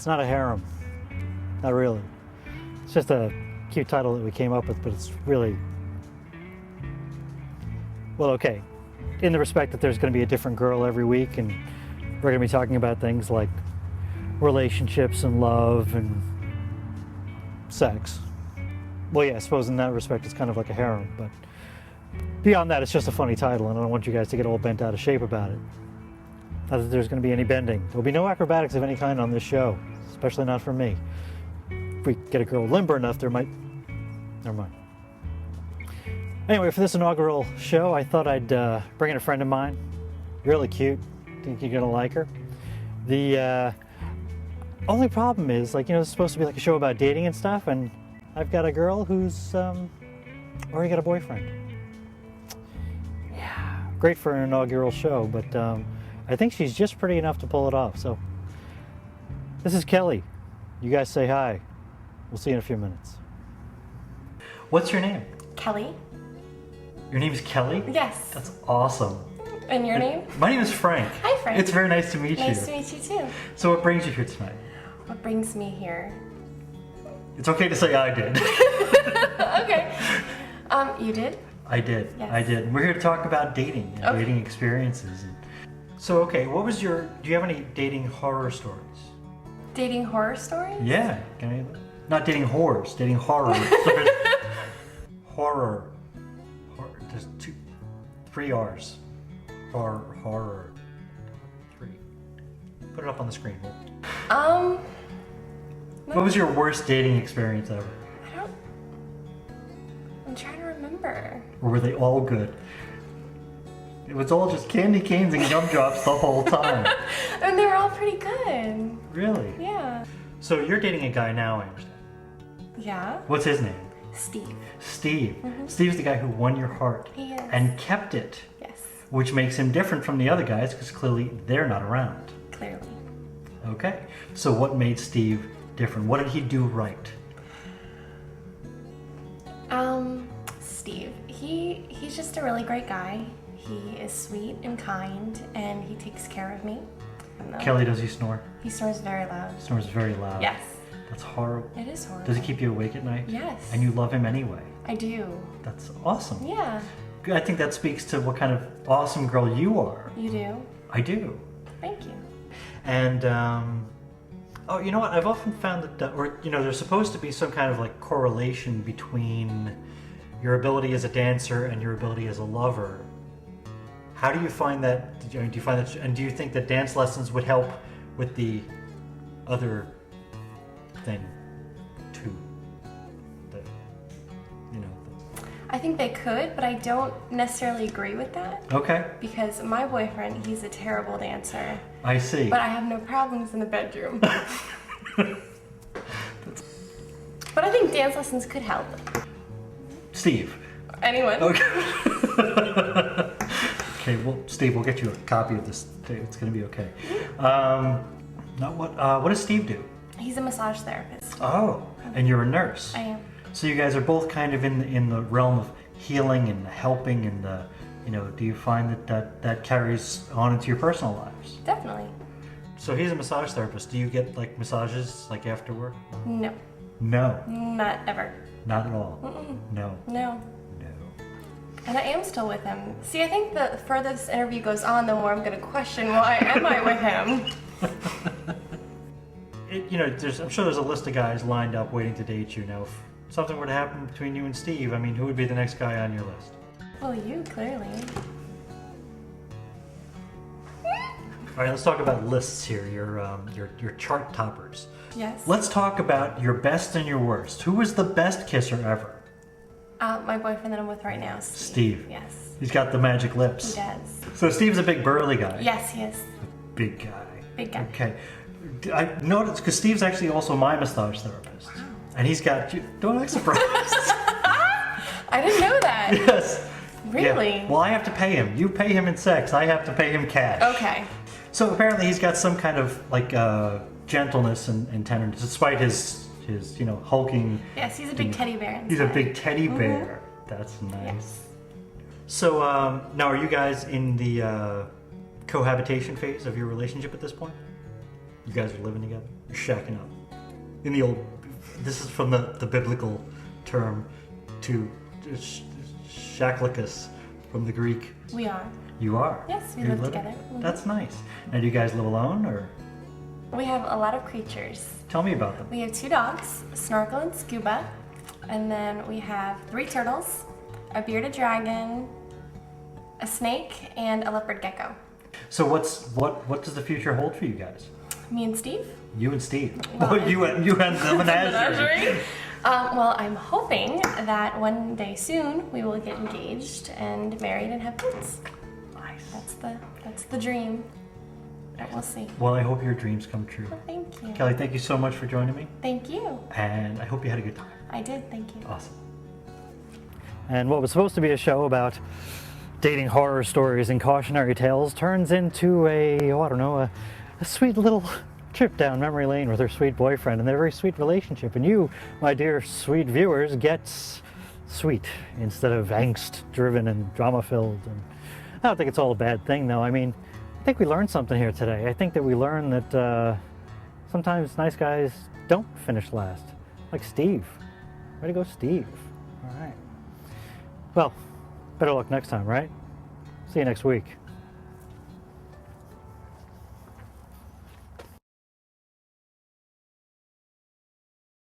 It's not a harem. Not really. It's just a cute title that we came up with, but it's really, well, okay. In the respect that there's going to be a different girl every week, and we're going to be talking about things like relationships and love and sex. Well, yeah, I suppose in that respect it's kind of like a harem, but beyond that, it's just a funny title, and I don't want you guys to get all bent out of shape about it. Not that there's going to be any bending. There'll be no acrobatics of any kind on this show, especially not from me. If we get a girl limber enough, there might... Never mind. Anyway, for this inaugural show, I thought I'd bring in a friend of mine. Really cute. Think you're going to like her. The only problem is, like, you know, it's supposed to be like a show about dating and stuff, and I've got a girl who's already got a boyfriend. Yeah, great for an inaugural show, but I think she's just pretty enough to pull it off. So, this is Kelly. You guys say hi. We'll see you in a few minutes. What's your name? Kelly. Your name is Kelly? Yes. That's awesome. And your name? My name is Frank. Hi, Frank. It's very nice to meet you. Nice to meet you too. So what brings you here tonight? What brings me here? It's okay to say I did. Okay. You did? I did. Yes. I did. We're here to talk about dating and dating experiences. So, okay, what was your... Do you have any dating horror stories? Dating horror stories? Yeah. Not dating horrors, dating horror stories. Horror. There's 3 R's. Horror. 3. Put it up on the screen. What was your worst dating experience ever? I'm trying to remember. Or were they all good? It was all just candy canes and gumdrops the whole time. And they were all pretty good. Really? Yeah. So you're dating a guy now, I understand. Yeah. What's his name? Steve. Steve. Steve's the guy who won your heart. He is. And kept it. Yes. Which makes him different from the other guys because clearly they're not around. Clearly. Okay. So what made Steve different? What did he do right? Steve. He's just a really great guy. He is sweet and kind, and he takes care of me. Kelly, does he snore? He snores very loud. Snores very loud. Yes. That's horrible. It is horrible. Does he keep you awake at night? Yes. And you love him anyway? I do. That's awesome. Yeah. I think that speaks to what kind of awesome girl you are. You do? I do. Thank you. And, oh, you know what? I've often found that, or, you know, there's supposed to be some kind of like correlation between your ability as a dancer and your ability as a lover. How do you find that? Do you find that, and do you think that dance lessons would help with the other thing too? I think they could, but I don't necessarily agree with that. Okay. Because my boyfriend, he's a terrible dancer. I see. But I have no problems in the bedroom. But I think dance lessons could help. Steve. Anyone. Okay. Okay, well, Steve, we'll get you a copy of this. It's going to be okay. Now, what does Steve do? He's a massage therapist. Oh, and you're a nurse. I am. So you guys are both kind of in the realm of healing and helping, and you know, do you find that carries on into your personal lives? Definitely. So he's a massage therapist. Do you get like massages like after work? No. No. Not ever. Not at all. No. No. And I am still with him. See, I think the further this interview goes on, the more I'm going to question why am I with him? You know, I'm sure there's a list of guys lined up waiting to date you. Now, if something were to happen between you and Steve, I mean, who would be the next guy on your list? Well, you, clearly. All right, let's talk about lists here, your chart toppers. Yes. Let's talk about your best and your worst. Who was the best kisser ever? My boyfriend that I'm with right now, Steve. Steve. Yes. He's got the magic lips. He does. So Steve's a big burly guy. Yes, he is. Big guy. Big guy. Okay. I noticed, because Steve's actually also my massage therapist. Wow. And he's got, don't act surprised. I didn't know that. Yes. Really? Yeah. Well, I have to pay him. You pay him in sex. I have to pay him cash. Okay. So apparently he's got some kind of like gentleness and tenderness, despite his you know, hulking. Yes, he's a big teddy bear inside. He's a big teddy bear. That's nice. Yes. So now, are you guys in the cohabitation phase of your relationship at this point? You guys are living together? You're shacking up. In the old, this is from the biblical term to shaklikus from the Greek. We are. You are? Yes, we You're live living? together. Mhm. That's nice. Now, do you guys live alone, or? We have a lot of creatures. Tell me about them. We have 2 dogs, Snorkel and Scuba, and then we have 3 turtles, a bearded dragon, a snake, and a leopard gecko. So what does the future hold for you guys? Me and Steve. You and Steve. Well, you and the menagerie. Well, I'm hoping that one day soon we will get engaged and married and have kids. Nice. That's the dream. But we'll see. Well, I hope your dreams come true. Well, thank you. Kelly, thank you so much for joining me. Thank you. And I hope you had a good time. I did. Thank you. Awesome. And what was supposed to be a show about dating horror stories and cautionary tales turns into a sweet little trip down memory lane with her sweet boyfriend and their very sweet relationship. And you, my dear sweet viewers, get sweet instead of angst-driven and drama-filled. And I don't think it's all a bad thing, though. I mean, I think we learned something here today. I think that we learned that sometimes nice guys don't finish last. Like Steve. Way to go, Steve. All right. Well, better luck next time, right? See you next week.